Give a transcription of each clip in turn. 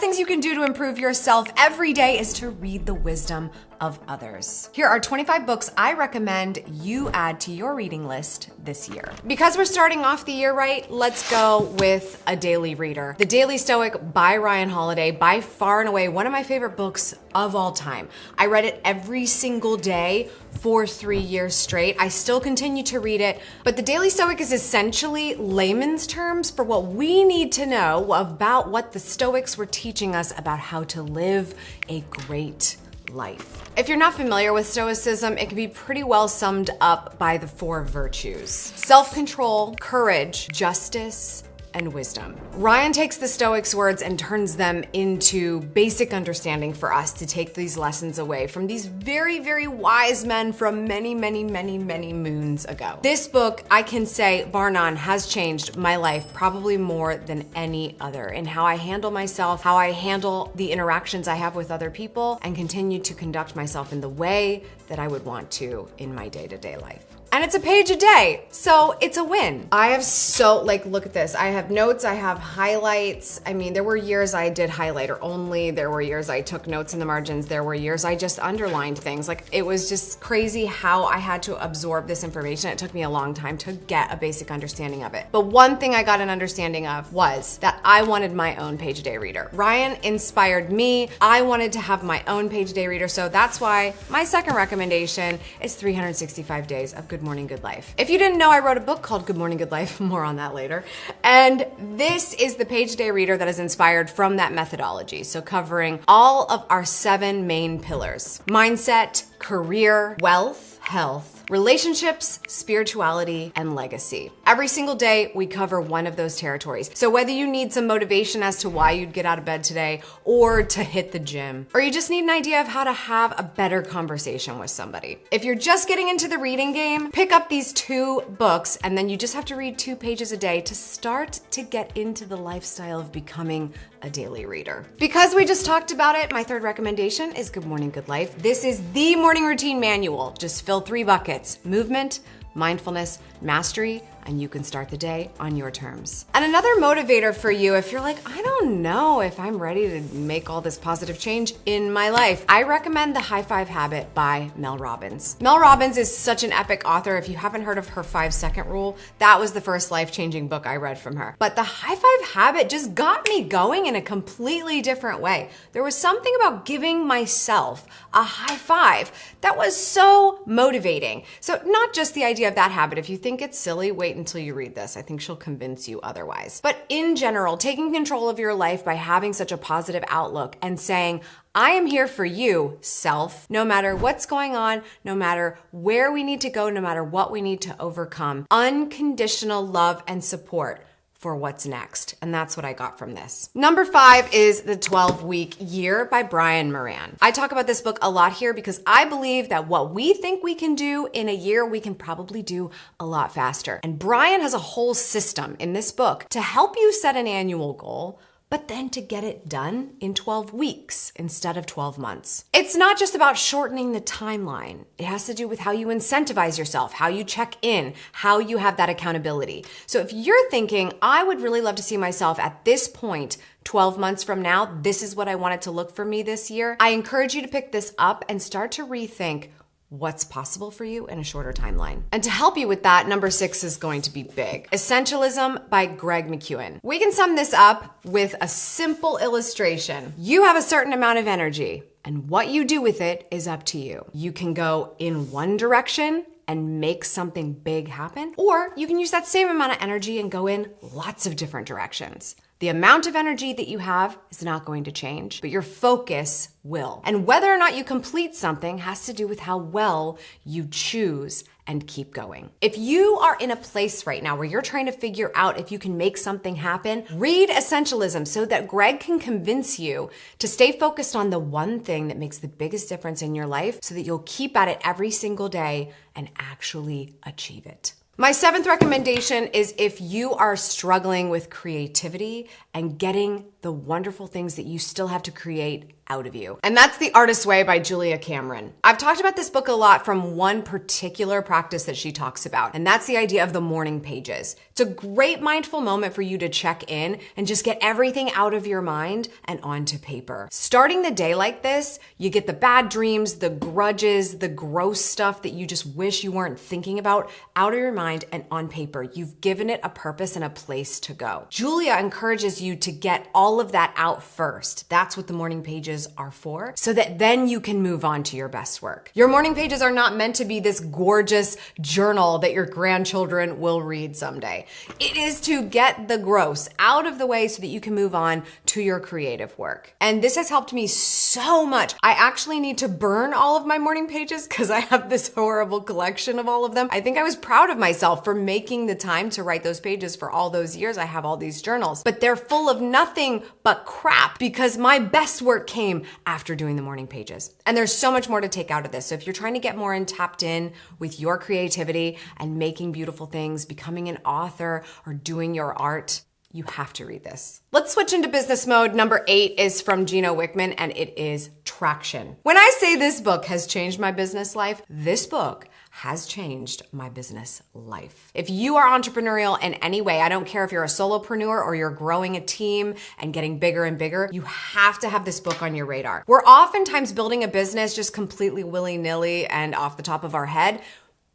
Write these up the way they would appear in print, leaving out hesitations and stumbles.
things you can do to improve yourself every day is to read the wisdom of others. Here are 25 books I recommend you add to your reading list this year. Because we're starting off the year right, let's go with a daily reader. The Daily Stoic by Ryan Holiday, by far and away one of my favorite books of all time. I read it every single day for 3 years straight. I still continue to read it, but the Daily Stoic is essentially layman's terms for what we need to know about what the Stoics were teaching us about how to live a great life. If you're not familiar with Stoicism, it can be pretty well summed up by the 4 virtues: self-control, courage, justice, and wisdom. Ryan takes the Stoics' words and turns them into basic understanding for us to take these lessons away from these very, very wise men from many, many, many, many moons ago. This book, I can say, bar none, has changed my life probably more than any other in how I handle myself, how I handle the interactions I have with other people, and continue to conduct myself in the way that I would want to in my day-to-day life. And it's a page a day, so it's a win. I have look at this. I have notes, I have highlights. I mean, there were years I did highlighter only. There were years I took notes in the margins. There were years I just underlined things. Like, it was just crazy how I had to absorb this information. It took me a long time to get a basic understanding of it. But one thing I got an understanding of was that I wanted my own page a day reader. Ryan inspired me. I wanted to have my own page a day reader, so that's why my second recommendation is 365 Days of Good Morning, Good Life. If you didn't know, I wrote a book called Good Morning, Good Life, more on that later. And this is the page a day reader that is inspired from that methodology. So covering all of our 7 main pillars: mindset, career, wealth, health, relationships, spirituality, and legacy. Every single day, we cover one of those territories. So whether you need some motivation as to why you'd get out of bed today, or to hit the gym, or you just need an idea of how to have a better conversation with somebody. If you're just getting into the reading game, pick up these 2 books, and then you just have to read 2 pages a day to start to get into the lifestyle of becoming a daily reader. Because we just talked about it, my third recommendation is Good Morning, Good Life. This is the morning routine manual. Just fill 3 buckets: movement, mindfulness, mastery, and you can start the day on your terms. And another motivator for you, if you're like, I don't know if I'm ready to make all this positive change in my life, I recommend The High Five Habit by Mel Robbins. Mel Robbins is such an epic author. If you haven't heard of her 5-second rule, that was the first life-changing book I read from her. But The High Five Habit just got me going in a completely different way. There was something about giving myself a high five that was so motivating. So not just the idea of that habit. If you think it's silly, wait until you read this. I think she'll convince you otherwise. But in general, taking control of your life by having such a positive outlook and saying, I am here for you, self, no matter what's going on, no matter where we need to go, no matter what we need to overcome. Unconditional love and support for what's next. And that's what I got from this. Number 5 is The 12-Week Year by Brian Moran. I talk about this book a lot here because I believe that what we think we can do in a year, we can probably do a lot faster. And Brian has a whole system in this book to help you set an annual goal, but then to get it done in 12 weeks instead of 12 months. It's not just about shortening the timeline. It has to do with how you incentivize yourself, how you check in, how you have that accountability. So if you're thinking, I would really love to see myself at this point 12 months from now, this is what I want it to look for me this year, I encourage you to pick this up and start to rethink what's possible for you in a shorter timeline. And to help you with that, number 6 is going to be big. Essentialism by Greg McKeown. We can sum this up with a simple illustration. You have a certain amount of energy, and what you do with it is up to you. You can go in one direction and make something big happen, or you can use that same amount of energy and go in lots of different directions. The amount of energy that you have is not going to change, but your focus will. And whether or not you complete something has to do with how well you choose and keep going. If you are in a place right now where you're trying to figure out if you can make something happen, read Essentialism so that Greg can convince you to stay focused on the one thing that makes the biggest difference in your life so that you'll keep at it every single day and actually achieve it. My 7th recommendation is if you are struggling with creativity and getting the wonderful things that you still have to create out of you. And that's The Artist's Way by Julia Cameron. I've talked about this book a lot from one particular practice that she talks about, and that's the idea of the morning pages. It's a great mindful moment for you to check in and just get everything out of your mind and onto paper. Starting the day like this, you get the bad dreams, the grudges, the gross stuff that you just wish you weren't thinking about out of your mind and on paper. You've given it a purpose and a place to go. Julia encourages you to get all of that out first. That's what the morning pages are for, so that then you can move on to your best work. Your morning pages are not meant to be this gorgeous journal that your grandchildren will read someday. It is to get the gross out of the way so that you can move on to your creative work. And this has helped me so much. I actually need to burn all of my morning pages because I have this horrible collection of all of them. I think I was proud of myself for making the time to write those pages for all those years. I have all these journals, but they're full of nothing but crap because my best work came after doing the morning pages. And there's so much more to take out of this. So if you're trying to get more tapped in with your creativity and making beautiful things, becoming an author, or doing your art, you have to read this. Let's switch into business mode. Number 8 is from Gino Wickman, and it is Traction. When I say this book has changed my business life, this book has changed my business life. If you are entrepreneurial in any way, I don't care if you're a solopreneur or you're growing a team and getting bigger and bigger, you have to have this book on your radar. We're oftentimes building a business just completely willy-nilly and off the top of our head.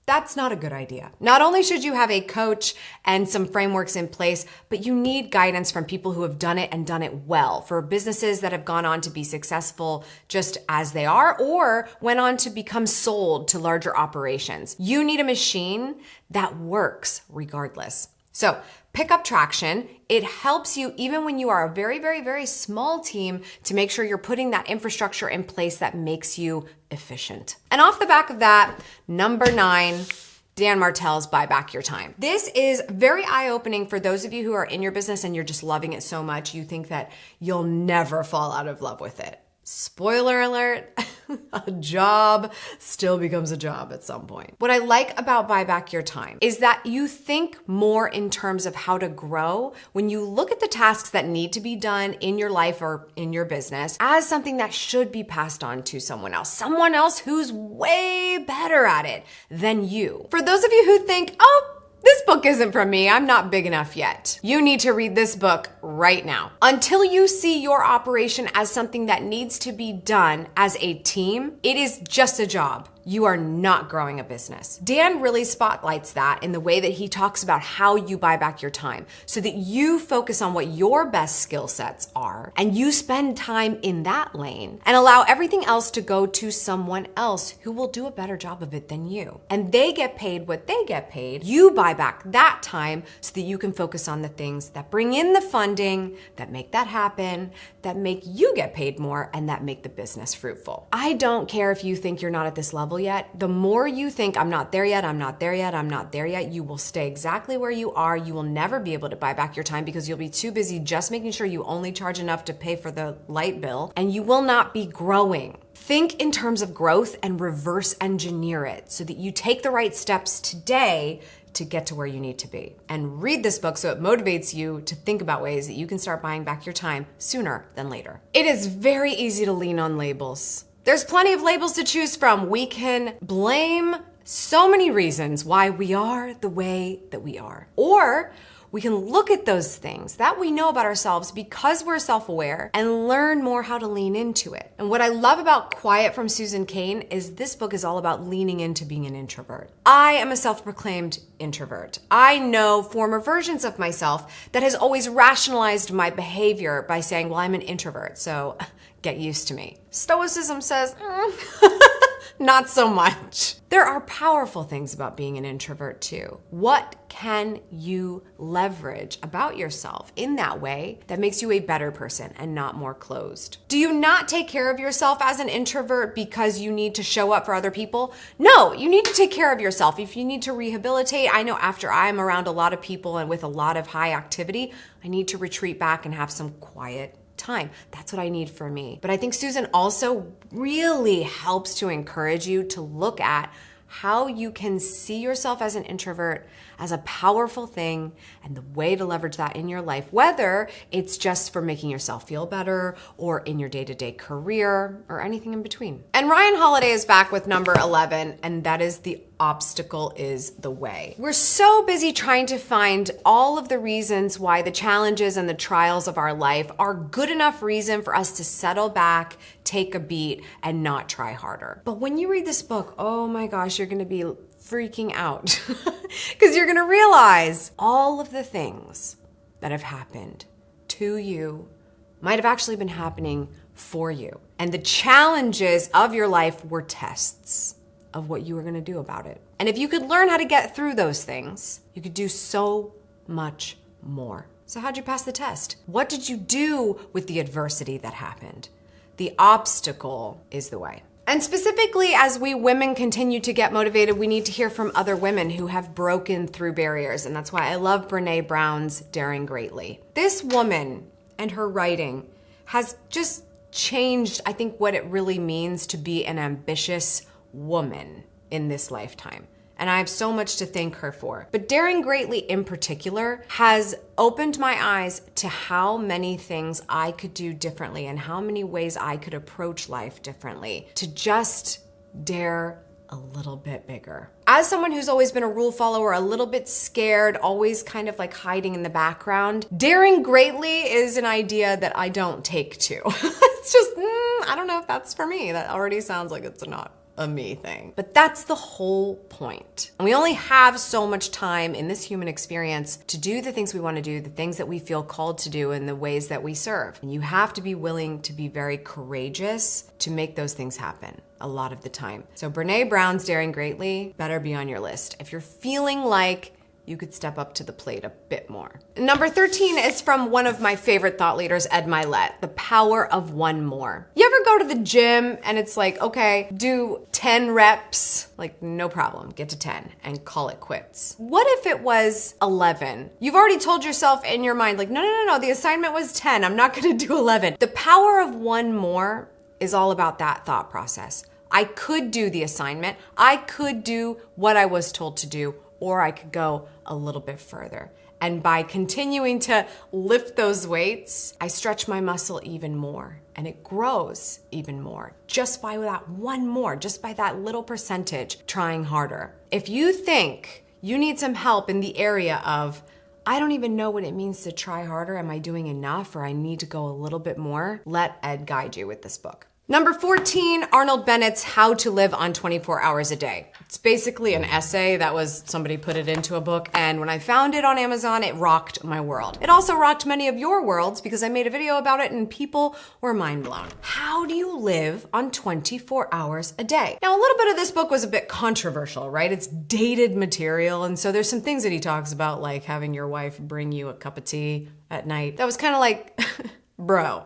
That's not a good idea. Not only should you have a coach and some frameworks in place, but you need guidance from people who have done it and done it well, for businesses that have gone on to be successful just as they are or went on to become sold to larger operations. You need a machine that works regardless. So pick up Traction. It helps you even when you are a very, very, very small team to make sure you're putting that infrastructure in place that makes you efficient. And off the back of that, number 9, Dan Martell's Buy Back Your Time. This is very eye-opening for those of you who are in your business and you're just loving it so much, you think that you'll never fall out of love with it. Spoiler alert, a job still becomes a job at some point. What I like about Buy Back Your Time is that you think more in terms of how to grow when you look at the tasks that need to be done in your life or in your business as something that should be passed on to someone else who's way better at it than you. For those of you who think, oh, this book isn't for me, I'm not big enough yet, you need to read this book right now. Until you see your operation as something that needs to be done as a team, it is just a job. You are not growing a business. Dan really spotlights that in the way that he talks about how you buy back your time so that you focus on what your best skill sets are and you spend time in that lane and allow everything else to go to someone else who will do a better job of it than you. And they get paid what they get paid. You buy back that time so that you can focus on the things that bring in the funding, that make that happen, that make you get paid more, and that make the business fruitful. I don't care if you think you're not at this level yet. The more you think, I'm not there yet, I'm not there yet, I'm not there yet, you will stay exactly where you are. You will never be able to buy back your time because you'll be too busy just making sure you only charge enough to pay for the light bill, and you will not be growing. Think in terms of growth and reverse engineer it so that you take the right steps today to get to where you need to be. And read this book so it motivates you to think about ways that you can start buying back your time sooner than later. It is very easy to lean on labels. There's plenty of labels to choose from. We can blame so many reasons why we are the way that we are. Or we can look at those things that we know about ourselves because we're self-aware and learn more how to lean into it. And what I love about Quiet from Susan Cain is this book is all about leaning into being an introvert. I am a self-proclaimed introvert. I know former versions of myself that has always rationalized my behavior by saying, well, I'm an introvert, so get used to me. Stoicism says, not so much. There are powerful things about being an introvert too. What can you leverage about yourself in that way that makes you a better person and not more closed? Do you not take care of yourself as an introvert because you need to show up for other people? No, you need to take care of yourself. If you need to rehabilitate, I know after I'm around a lot of people and with a lot of high activity, I need to retreat back and have some quiet time. That's what I need for me. But I think Susan also really helps to encourage you to look at how you can see yourself as an introvert as a powerful thing and the way to leverage that in your life, whether it's just for making yourself feel better or in your day-to-day career or anything in between. And Ryan Holiday is back with number 11, and that is the obstacle is the way. We're so busy trying to find all of the reasons why the challenges and the trials of our life are good enough reason for us to settle back, take a beat, and not try harder. But when you read this book, oh my gosh, you're gonna be freaking out because you're gonna realize all of the things that have happened to you might have actually been happening for you. And the challenges of your life were tests of what you were gonna do about it. And if you could learn how to get through those things, you could do so much more. So how'd you pass the test? What did you do with the adversity that happened? The obstacle is the way. And specifically, as we women continue to get motivated, we need to hear from other women who have broken through barriers. And that's why I love Brene Brown's Daring Greatly. This woman and her writing has just changed, I think, what it really means to be an ambitious woman in this lifetime. And I have so much to thank her for. But Daring Greatly in particular has opened my eyes to how many things I could do differently and how many ways I could approach life differently to just dare a little bit bigger. As someone who's always been a rule follower, a little bit scared, always kind of like hiding in the background, daring greatly is an idea that I don't take to. It's just, I don't know if that's for me. That already sounds like it's not a me thing. But that's the whole point. And we only have so much time in this human experience to do the things we want to do, the things that we feel called to do in the ways that we serve. And you have to be willing to be very courageous to make those things happen a lot of the time. So Brene Brown's Daring Greatly better be on your list if you're feeling like you could step up to the plate a bit more. Number 13 is from one of my favorite thought leaders, Ed Milet, The Power of One More. You ever go to the gym and it's like, okay, do 10 reps, like no problem, get to 10 and call it quits. What if it was 11? You've already told yourself in your mind, like, no, the assignment was 10, I'm not gonna do 11. The power of one more is all about that thought process. I could do the assignment, I could do what I was told to do, or I could go a little bit further. And by continuing to lift those weights, I stretch my muscle even more and it grows even more just by that one more, just by that little percentage trying harder. If you think you need some help in the area of, I don't even know what it means to try harder, am I doing enough, or I need to go a little bit more, let Ed guide you with this book. Number 14, Arnold Bennett's How to Live on 24 Hours a Day. It's basically an essay that was, somebody put it into a book, and when I found it on Amazon, it rocked my world. It also rocked many of your worlds because I made a video about it and people were mind blown. How do you live on 24 hours a day? Now, a little bit of this book was a bit controversial, right? It's dated material, and so there's some things that he talks about, like having your wife bring you a cup of tea at night. That was kind of like, bro.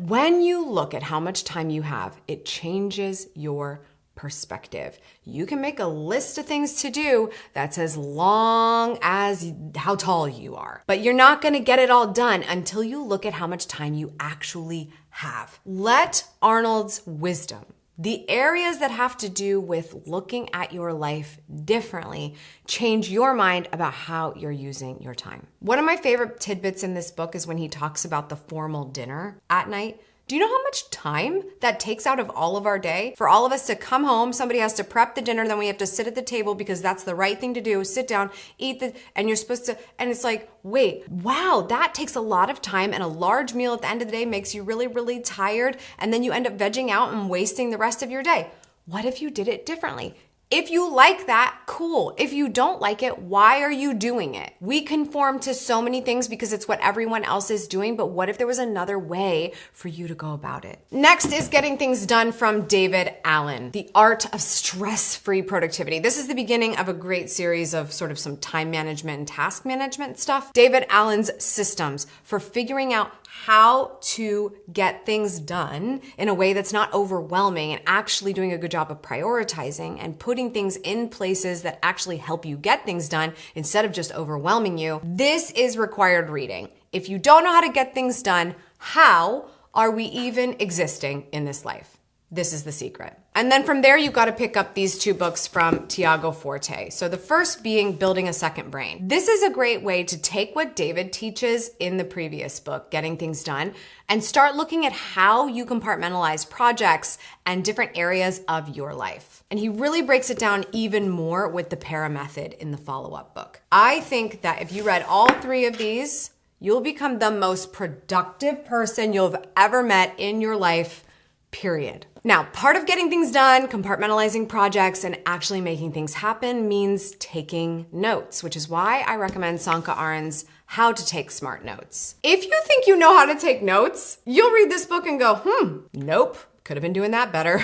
When you look at how much time you have, it changes your perspective. You can make a list of things to do that's as long as how tall you are, but you're not gonna get it all done until you look at how much time you actually have. Let Arnold's wisdom, the areas that have to do with looking at your life differently, change your mind about how you're using your time. One of my favorite tidbits in this book is when he talks about the formal dinner at night. Do you know how much time that takes out of all of our day? For all of us to come home, somebody has to prep the dinner, then we have to sit at the table because that's the right thing to do, sit down, eat and you're supposed to, and it's like, wait, wow, that takes a lot of time, and a large meal at the end of the day makes you really, really tired, and then you end up vegging out and wasting the rest of your day. What if you did it differently? If you like that, cool. If you don't like it, why are you doing it? We conform to so many things because it's what everyone else is doing, but what if there was another way for you to go about it? Next is Getting Things Done from David Allen, The Art of Stress-Free Productivity. This is the beginning of a great series of sort of some time management and task management stuff. David Allen's systems for figuring out how to get things done in a way that's not overwhelming and actually doing a good job of prioritizing and putting things in places that actually help you get things done instead of just overwhelming you. This is required reading. If you don't know how to get things done, how are we even existing in this life? This is the secret. And then from there, you've got to pick up these two books from Tiago Forte. So the first being Building a Second Brain. This is a great way to take what David teaches in the previous book, Getting Things Done, and start looking at how you compartmentalize projects and different areas of your life. And he really breaks it down even more with the para method in the follow-up book. I think that if you read all three of these, you'll become the most productive person you'll have ever met in your life, period. Now, part of getting things done, compartmentalizing projects, and actually making things happen means taking notes, which is why I recommend Sanka Aren's How to Take Smart Notes. If you think you know how to take notes, you'll read this book and go, nope, could have been doing that better.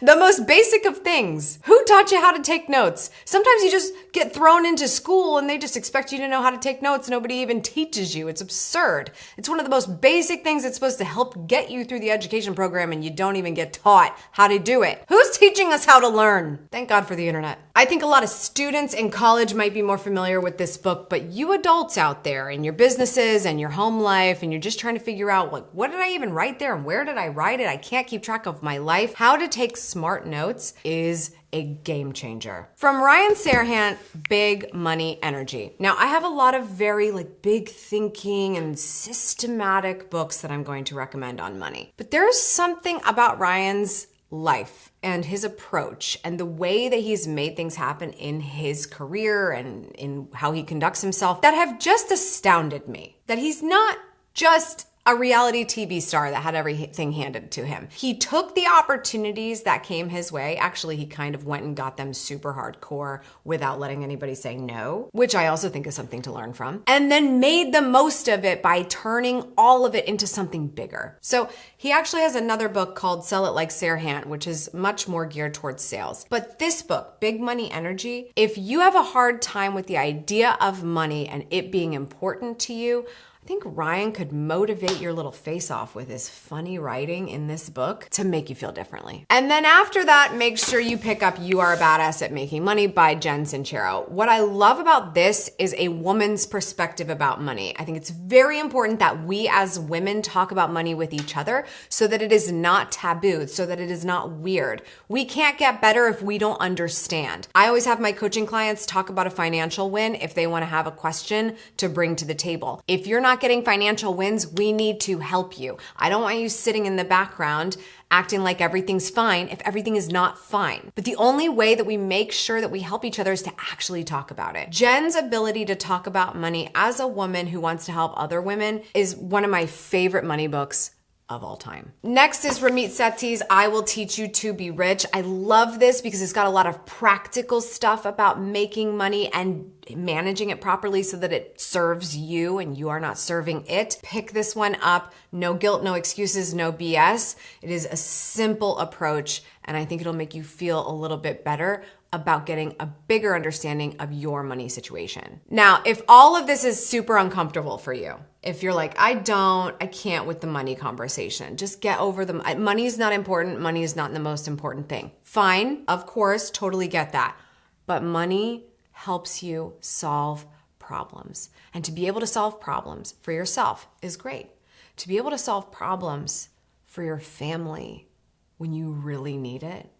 The most basic of things. Who taught you how to take notes? Sometimes you just get thrown into school and they just expect you to know how to take notes. Nobody even teaches you. It's absurd. It's one of the most basic things that's supposed to help get you through the education program, and you don't even get taught how to do it. Who's teaching us how to learn? Thank God for the internet. I think a lot of students in college might be more familiar with this book, but you adults out there in your businesses and your home life, and you're just trying to figure out, like, what did I even write there and where did I write it? I can't keep track of my life. How to take smart notes is a game changer. From Ryan Serhant, Big Money Energy. Now, I have a lot of very big thinking and systematic books that I'm going to recommend on money. But there's something about Ryan's life and his approach and the way that he's made things happen in his career and in how he conducts himself that have just astounded me. That he's not just a reality TV star that had everything handed to him. He took the opportunities that came his way. Actually, he kind of went and got them super hardcore without letting anybody say no, which I also think is something to learn from, and then made the most of it by turning all of it into something bigger. So he actually has another book called Sell It Like Serhant, which is much more geared towards sales. But this book, Big Money Energy, if you have a hard time with the idea of money and it being important to you, I think Ryan could motivate your little face off with his funny writing in this book to make you feel differently. And then after that, make sure you pick up You Are a Badass at Making Money by Jen Sincero. What I love about this is a woman's perspective about money. I think it's very important that we as women talk about money with each other so that it is not taboo, so that it is not weird. We can't get better if we don't understand. I always have my coaching clients talk about a financial win if they want to have a question to bring to the table. If you're not getting financial wins, we need to help you. I don't want you sitting in the background acting like everything's fine if everything is not fine. But the only way that we make sure that we help each other is to actually talk about it. Jen's ability to talk about money as a woman who wants to help other women is one of my favorite money books of all time. Next is Ramit Sethi's I Will Teach You to Be Rich. I love this because it's got a lot of practical stuff about making money and managing it properly so that it serves you and you are not serving it. Pick this one up. No guilt, no excuses, no BS. It is a simple approach, and I think it'll make you feel a little bit better about getting a bigger understanding of your money situation. Now, if all of this is super uncomfortable for you, if you're like, I can't with the money conversation, just get over the money is not important. Money is not the most important thing. Fine, of course, totally get that. But money helps you solve problems. And to be able to solve problems for yourself is great. To be able to solve problems for your family when you really need it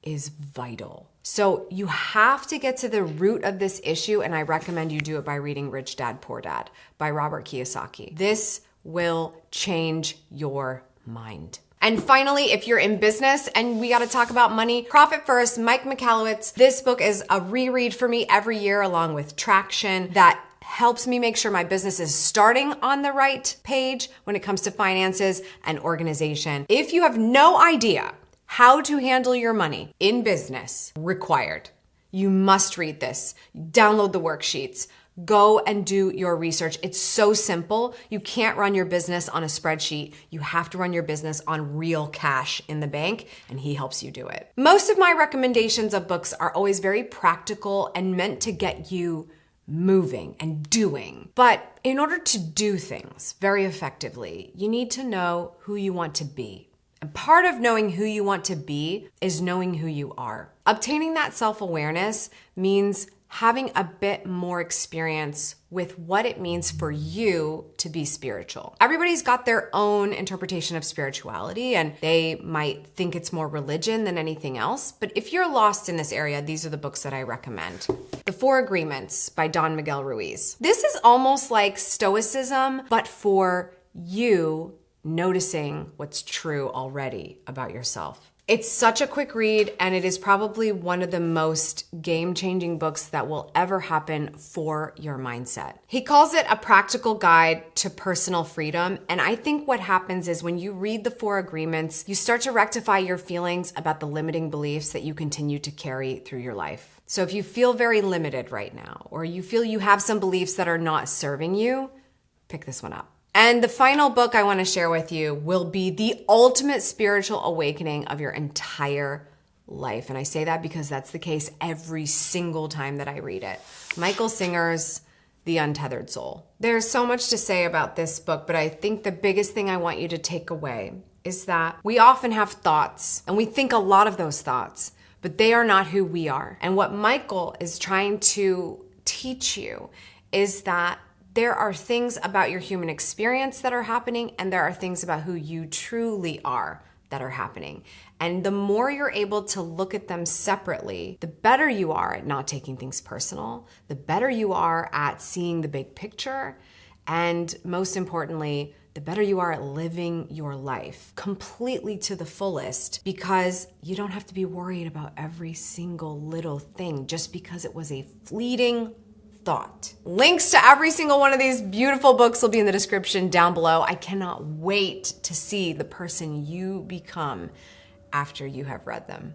is vital. So you have to get to the root of this issue, and I recommend you do it by reading Rich Dad, Poor Dad by Robert Kiyosaki. This will change your mind. And finally, if you're in business and we got to talk about money, Profit First, Mike Michalowicz. This book is a reread for me every year along with Traction that helps me make sure my business is starting on the right page when it comes to finances and organization. If you have no idea how to handle your money in business, required. You must read this. Download the worksheets. Go and do your research. It's so simple. You can't run your business on a spreadsheet. You have to run your business on real cash in the bank, and he helps you do it. Most of my recommendations of books are always very practical and meant to get you moving and doing. But in order to do things very effectively, you need to know who you want to be. And part of knowing who you want to be is knowing who you are. Obtaining that self-awareness means having a bit more experience with what it means for you to be spiritual. Everybody's got their own interpretation of spirituality, and they might think it's more religion than anything else. But if you're lost in this area, these are the books that I recommend. The Four Agreements by Don Miguel Ruiz. This is almost like Stoicism, but for you noticing what's true already about yourself. It's such a quick read, and it is probably one of the most game-changing books that will ever happen for your mindset. He calls it a practical guide to personal freedom, and I think what happens is when you read the Four Agreements, you start to rectify your feelings about the limiting beliefs that you continue to carry through your life. So if you feel very limited right now, or you feel you have some beliefs that are not serving you, pick this one up. And the final book I want to share with you will be the ultimate spiritual awakening of your entire life. And I say that because that's the case every single time that I read it. Michael Singer's The Untethered Soul. There's so much to say about this book, but I think the biggest thing I want you to take away is that we often have thoughts, and we think a lot of those thoughts, but they are not who we are. And what Michael is trying to teach you is that there are things about your human experience that are happening, and there are things about who you truly are that are happening. And the more you're able to look at them separately, the better you are at not taking things personal, the better you are at seeing the big picture, and most importantly, the better you are at living your life completely to the fullest, because you don't have to be worried about every single little thing just because it was a fleeting thought. Links to every single one of these beautiful books will be in the description down below. I cannot wait to see the person you become after you have read them.